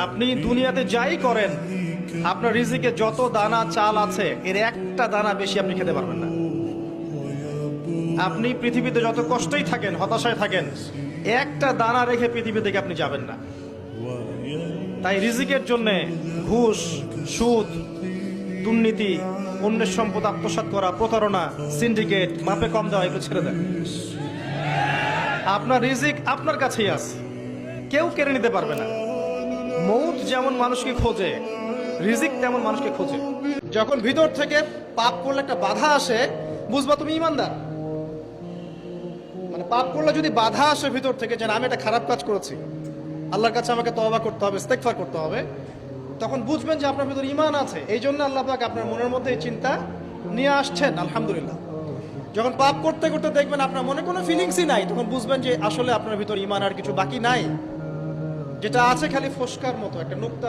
আপনি দুনিয়াতে যাই করেন, আপনার রিজিকে যত দানা চাল আছে এর একটা দানা বেশি আপনি খেতে পারবেন না। আপনি পৃথিবীতে যত কষ্টই থাকেন, হতাশায় থাকেন, একটা দানা রেখে পৃথিবী থেকে আপনি যাবেন না। তাই রিজিকের জন্য ঘুষ, সুদ, দুর্নীতি, অন্যের সম্পদ আত্মসাৎ করা, প্রতারণা, সিন্ডিকেট, মাপে কম দেওয়া এগুলো ছেড়ে দেন। আপনার রিজিক আপনার কাছেই আছে, কেউ কেড়ে নিতে পারবে না। মৌত যেমন মানুষকে খোঁজে, রিজিক তেমন মানুষকে খোঁজে। যখন ভিতর থেকে পাপ করলে একটা বাধা আসে, বুঝবা তুমি ইমানদার। মানে পাপ করলে যদি বাধা আসে ভিতর থেকে, যে আমি একটা খারাপ কাজ করেছি, আল্লাহর কাছে আমাকে তওবা করতে হবে, ইস্তেগফার করতে হবে, তখন বুঝবেন যে আপনার ভিতর ঈমান আছে। এই জন্য আল্লাহ পাক আপনার মনের মধ্যে এই চিন্তা নিয়ে আসছেন। আলহামদুলিল্লাহ। যখন পাপ করতে করতে দেখবেন আপনার মনে কোনো ফিলিংসই নাই, তখন বুঝবেন যে আসলে আপনার ভিতর ঈমান আর কিছু বাকি নাই, যেটা আছে খালি ফোসকার মতো একটা নুকতা।